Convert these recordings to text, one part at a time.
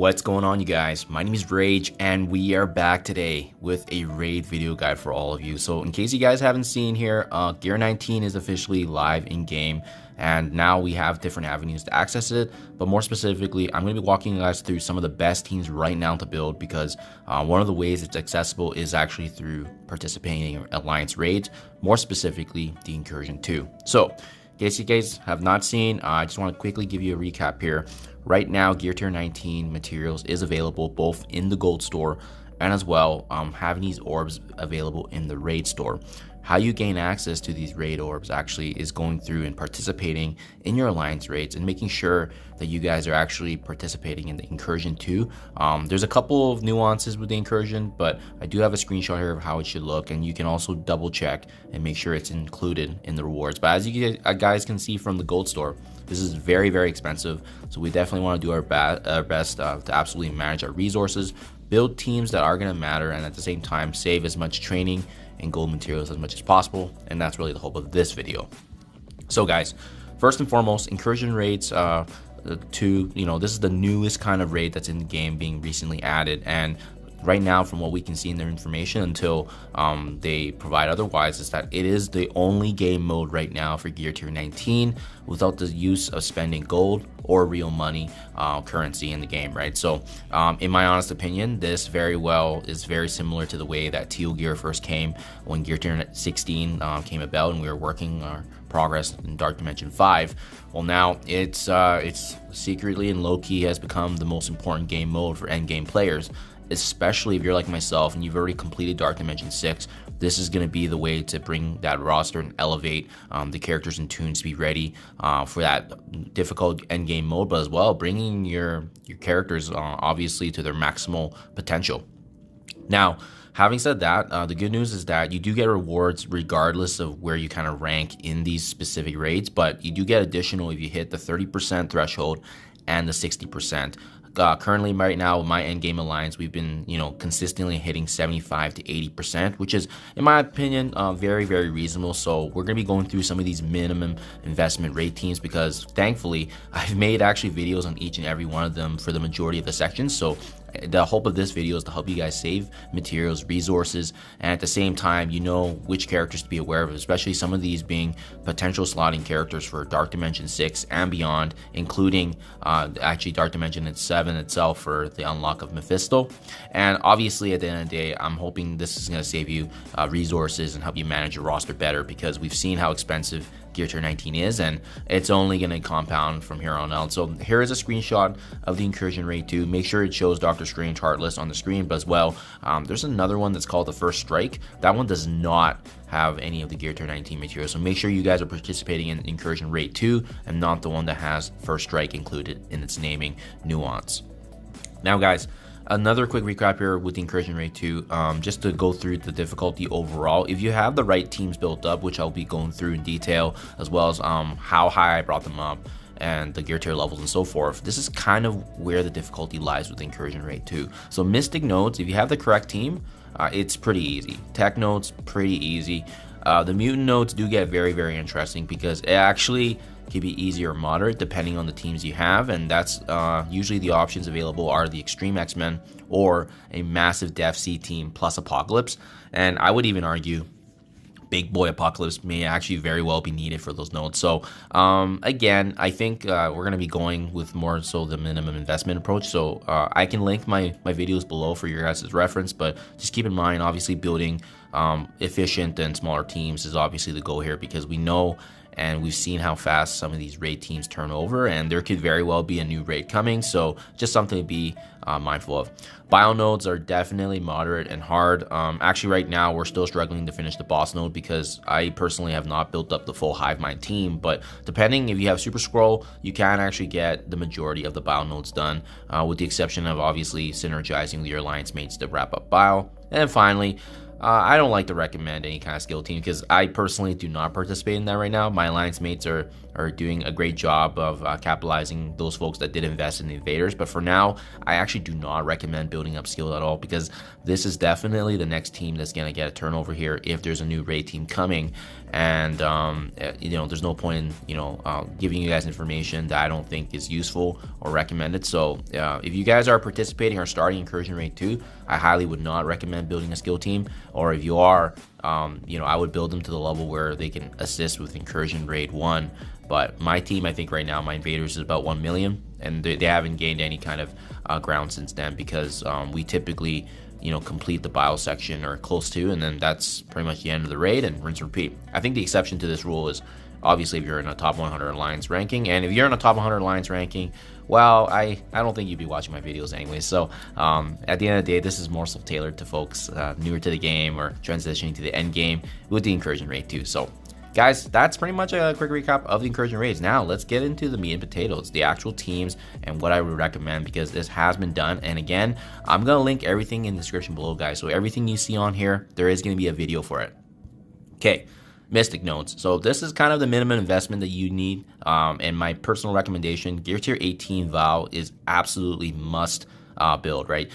What's going on, you guys? My name is Rayge and we are back today with a raid video guide for all of you. So in case you guys haven't seen here, G19 is officially live in game and now we have different avenues to access it. But more specifically, I'm going to be walking you guys through some of the best teams right now to build, because one of the ways it's accessible is actually through participating in Alliance raids, more specifically the Incursion 2. So in case you guys have not seen, I just want to quickly give you a recap here. Right now, Gear Tier 19 materials is available both in the gold store and as well having these orbs available in the raid store. How you gain access to these raid orbs actually is going through and participating in your alliance raids and making sure that you guys are actually participating in the Incursion 2. There's a couple of nuances with the Incursion, but I do have a screenshot here of how it should look, and you can also double check and make sure it's included in the rewards. But as you guys can see from the gold store, this is very, very expensive, so we definitely want to do our best to absolutely manage our resources, build teams that are going to matter, and at the same time save as much training and gold materials as much as possible. And that's really the hope of this video. So guys, first and foremost, Incursion Rates this is the newest kind of raid that's in the game, being recently added, and right now, from what we can see in their information, until they provide otherwise, is that it is the only game mode right now for Gear Tier 19 without the use of spending gold or real money currency in the game, right? So in my honest opinion, this very well is very similar to the way that Teal Gear first came when Gear Tier 16 came about and we were working our progress in Darkdimension 5. Well, now it's secretly and low-key has become the most important game mode for endgame players, especially if you're like myself and you've already completed Darkdimension 6. This is going to be the way to bring that roster and elevate the characters and tunes to be ready for that difficult endgame mode, but as well bringing your characters obviously to their maximal potential. Now, having said that, the good news is that you do get rewards regardless of where you kind of rank in these specific raids, but you do get additional if you hit the 30% threshold and the 60%. Currently, right now, with my endgame alliance, we've been, consistently hitting 75 to 80%, which is, in my opinion, very, very reasonable. So we're going to be going through some of these minimum investment rate teams, because thankfully, I've made actually videos on each and every one of them for the majority of the sections. So the hope of this video is to help you guys save materials, resources, and at the same time, you know which characters to be aware of, especially some of these being potential slotting characters for Darkdimension 6 and beyond, including actually Darkdimension 7 itself for the unlock of Mephisto. And obviously, at the end of the day, I'm hoping this is going to save you resources and help you manage your roster better, because we've seen how expensive Gear Tier 19 is, and it's only going to compound from here on out. So here is a screenshot of the Incursion Rate 2. Make sure it shows Dr. Strange Heartless on the screen, but as well, there's another one that's called the First Strike. That one does not have any of the Gear Tier 19 materials, so make sure you guys are participating in Incursion Rate 2 and not the one that has First Strike included in its naming nuance. Now guys, another quick recap here with the Incursion Rate 2, just to go through the difficulty overall. If you have the right teams built up, which I'll be going through in detail, as well as how high I brought them up and the gear tier levels and so forth, this is kind of where the difficulty lies with Incursion Rate 2. So Mystic Notes, if you have the correct team, it's pretty easy. Tech Notes, pretty easy. The Mutant Notes do get very, very interesting, because it actually can be easy or moderate depending on the teams you have, and that's usually the options available are the Extreme X-Men or a massive Def C team plus Apocalypse. And I would even argue Big Boy Apocalypse may actually very well be needed for those nodes. So again, I think we're going to be going with more so the minimum investment approach. So I can link my videos below for your guys' reference, but just keep in mind, obviously building efficient and smaller teams is obviously the goal here, because we know and we've seen how fast some of these raid teams turn over, and there could very well be a new raid coming, so just something to be mindful of. Bio nodes are definitely moderate and hard. Actually, right now, we're still struggling to finish the boss node, because I personally have not built up the full Hive Mind team, but depending if you have Super Scroll, you can actually get the majority of the bio nodes done, with the exception of obviously synergizing with your alliance mates to wrap up bio. And then finally, I don't like to recommend any kind of skill team, because I personally do not participate in that right now. My alliance mates are are doing a great job of capitalizing those folks that did invest in the invaders. But for now, I actually do not recommend building up skill at all, because this is definitely the next team that's going to get a turnover here if there's a new raid team coming. And there's no point in giving you guys information that I don't think is useful or recommended. So if you guys are participating or starting Incursion Raid 2, I highly would not recommend building a skill team. Or if you are, I would build them to the level where they can assist with Incursion Raid 1. But my team, I think right now, my invaders is about 1 million, and they haven't gained any kind of ground since then, because we typically complete the bio section or close to, and then that's pretty much the end of the raid, and rinse and repeat. I think the exception to this rule is obviously if you're in a top 100 alliance ranking, and if you're in a top 100 alliance ranking, well, I don't think you'd be watching my videos anyway. So at the end of the day, this is more so tailored to folks newer to the game or transitioning to the end game with the Incursion Raid 2. So guys, that's pretty much a quick recap of the Incursion Raids. Now let's get into the meat and potatoes, the actual teams, and what I would recommend, because this has been done. And again, I'm gonna link everything in the description below, guys. So everything you see on here, there is gonna be a video for it. Okay, Mystic Notes. So this is kind of the minimum investment that you need. And my personal recommendation, Gear Tier 18 Val is absolutely must build, right?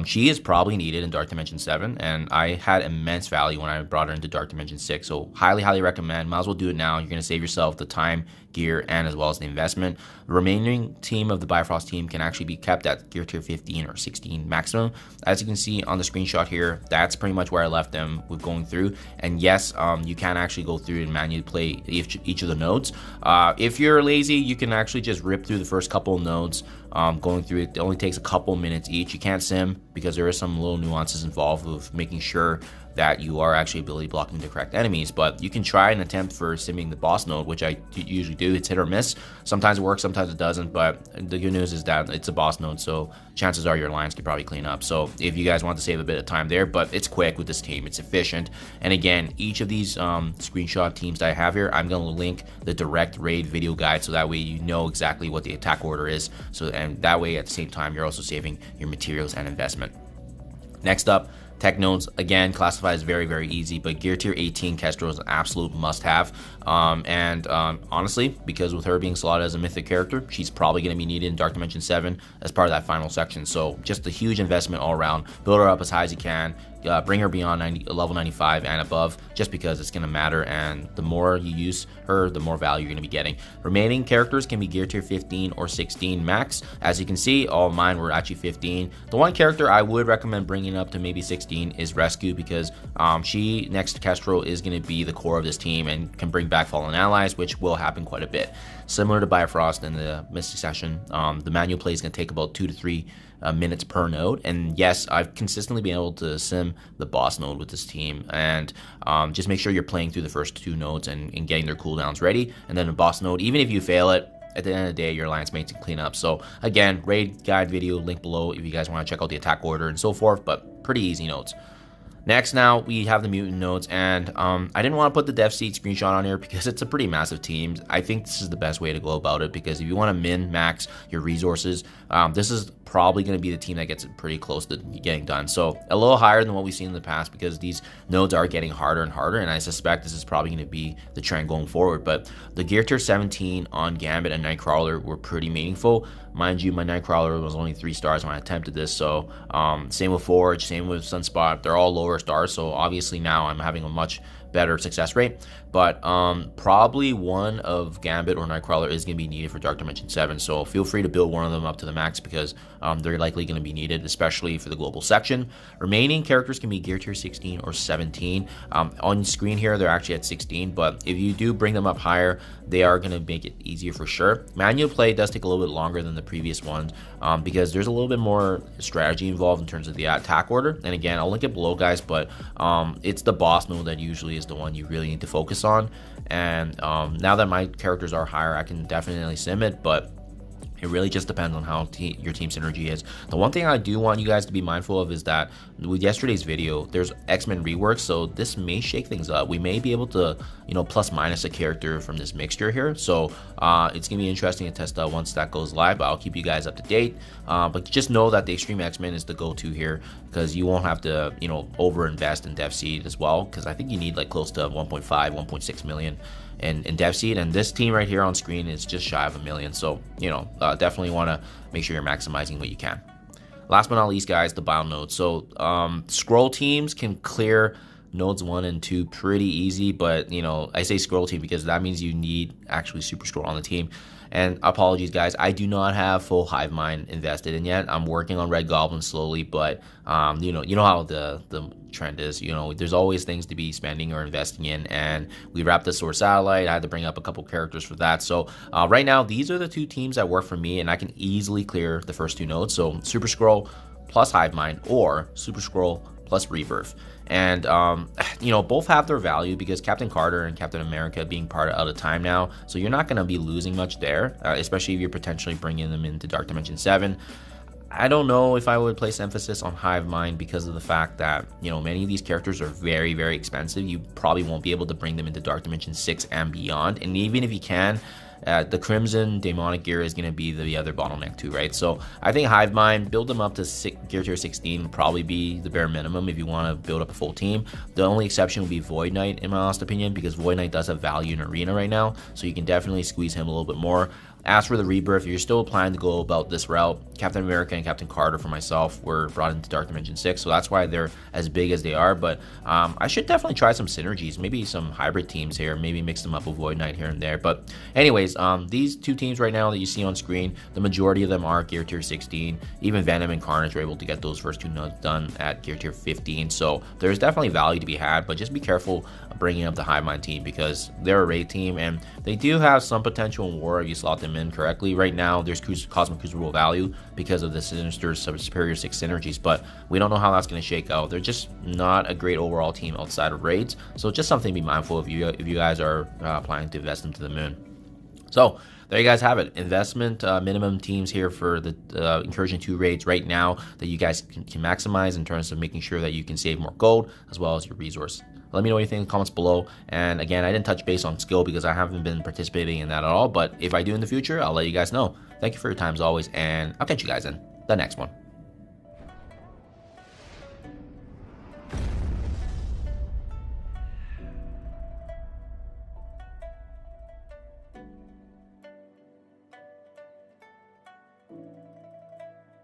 She is probably needed in Darkdimension 7, and I had immense value when I brought her into Darkdimension 6. So highly recommend. Might as well do it now. You're going to save yourself the time, gear, and as well as the investment. The remaining team of the Bifrost team can actually be kept at Gear Tier 15 or 16 maximum. As you can see on the screenshot here, that's pretty much where I left them with going through. And yes, you can actually go through and manually play each of the nodes. If you're lazy, you can actually just rip through the first couple of nodes. Going through it only takes a couple minutes each. You can't sim, because there is some little nuances involved with making sure that you are actually ability blocking the correct enemies. But you can try and attempt for simming the boss node, which I usually do. It's hit or miss. Sometimes it works, sometimes it doesn't. But the good news is that it's a boss node, so chances are your alliance could probably clean up. So if you guys want to save a bit of time there, but it's quick with this team, it's efficient. And again, each of these screenshot teams that I have here, I'm going to link the direct raid video guide, so that way you know exactly what the attack order is. So, and that way at the same time, you're also saving your materials and investment. Next up, Tech Nodes, again, classified as very easy, but Gear Tier 18 Kestrel is an absolute must-have. Honestly, because with her being slotted as a mythic character, she's probably going to be needed in Darkdimension 7 as part of that final section. So just a huge investment all around. Build her up as high as you can. Bring her beyond level 95 and above, just because it's going to matter, and the more you use her, the more value you're going to be getting. Remaining characters can be Gear Tier 15 or 16 max. As you can see, all of mine were actually 15. The one character I would recommend bringing up to maybe 16 is Rescue, because she, next to Kestrel, is going to be the core of this team and can bring back fallen allies, which will happen quite a bit. Similar to Bifrost in the Mystic Session, the manual play is going to take about 2 to 3 minutes per node. And yes, I've consistently been able to sim the boss node with this team, and just make sure you're playing through the first 2 nodes and getting their cooldowns ready, and then the boss node, even if you fail it, at the end of the day, your alliance mates can clean up. So again, raid guide video link below if you guys want to check out the attack order and so forth, but pretty easy nodes. Next, now we have the Mutant Notes, and I didn't want to put the dev seed screenshot on here because it's a pretty massive team. I think this is the best way to go about it, because if you want to min-max your resources, this is probably going to be the team that gets it pretty close to getting done. So a little higher than what we've seen in the past, because these nodes are getting harder and harder, and I suspect this is probably going to be the trend going forward. But the Gear Tier 17 on Gambit and Nightcrawler were pretty meaningful. Mind you, my Nightcrawler was only 3 stars when I attempted this, so same with Forge, same with Sunspot, they're all lower stars, so obviously now I'm having a much better success rate. But probably one of Gambit or Nightcrawler is going to be needed for Darkdimension 7, so feel free to build one of them up to the max, because they're likely going to be needed, especially for the global section. Remaining characters can be Gear Tier 16 or 17. On screen here, they're actually at 16, but if you do bring them up higher, they are going to make it easier for sure. Manual play does take a little bit longer than the previous ones, because there's a little bit more strategy involved in terms of the attack order. And again, I'll link it below, guys, but it's the boss node that usually is the one you really need to focus on. And now that my characters are higher, I can definitely sim it, but It really just depends on how your team synergy is. The one thing I do want you guys to be mindful of is that with yesterday's video, there's X-Men reworks, so this may shake things up. We may be able to, you know, plus minus a character from this mixture here. So it's gonna be interesting to test out once that goes live, but I'll keep you guys up to date. But just know that the Extreme X-Men is the go-to here, because you won't have to, you know, over-invest in Dev Seed as well, because I think you need like close to 1.5, 1.6 million in Dev Seed, and this team right here on screen is just shy of 1 million. So, you know, definitely want to make sure you're maximizing what you can. Last but not least, guys, the Bio Nodes. So scroll teams can clear nodes 1 and 2 pretty easy, but, you know, I say scroll team because that means you need actually super scroll on the team. And apologies, guys, I do not have full hive mind invested in yet. I'm working on Red Goblin slowly, but you know how the trend is. You know, there's always things to be spending or investing in, and we wrapped the Sword Satellite. I had to bring up a couple characters for that. So right now, these are the 2 teams that work for me, and I can easily clear the first 2 nodes. So Super Scroll plus hive mind, or Super Scroll plus Rebirth. And, you know, both have their value because Captain Carter and Captain America being part of Out of Time now. So you're not going to be losing much there, especially if you're potentially bringing them into Darkdimension 7. I don't know if I would place emphasis on Hive Mind because of the fact that, you know, many of these characters are very, very expensive. You probably won't be able to bring them into Darkdimension 6 and beyond. And even if you can, the Crimson Demonic Gear is going to be the other bottleneck too, right? So I think Hive Mind, build them up to Gear Tier 16 would probably be the bare minimum if you want to build up a full team. The only exception would be Void Knight, in my honest opinion, because Void Knight does have value in Arena right now, so you can definitely squeeze him a little bit more. As for the Rebirth, if you're still planning to go about this route, Captain America and Captain Carter for myself were brought into Darkdimension 6, so that's why they're as big as they are. But I should definitely try some synergies, maybe some hybrid teams here, maybe mix them up with Void Knight here and there. But anyways, these 2 teams right now that you see on screen, the majority of them are Gear Tier 16. Even Venom and Carnage were able to get those first 2 nodes done at Gear Tier 15. So there's definitely value to be had, but just be careful bringing up the Hive Mind team because they're a raid team and they do have some potential in war if you slot them in correctly. Right now, there's Cosmic Crucible value because of the Sinister Superior 6 synergies, but we don't know how that's going to shake out. They're just not a great overall team outside of raids, so just something to be mindful of if you guys are planning to invest into the moon. So there you guys have it. Investment minimum teams here for the Incursion 2 raids right now that you guys can maximize in terms of making sure that you can save more gold as well as your resource. Let me know what you think in the comments below. And again, I didn't touch base on skill because I haven't been participating in that at all. But if I do in the future, I'll let you guys know. Thank you for your time as always, and I'll catch you guys in the next one.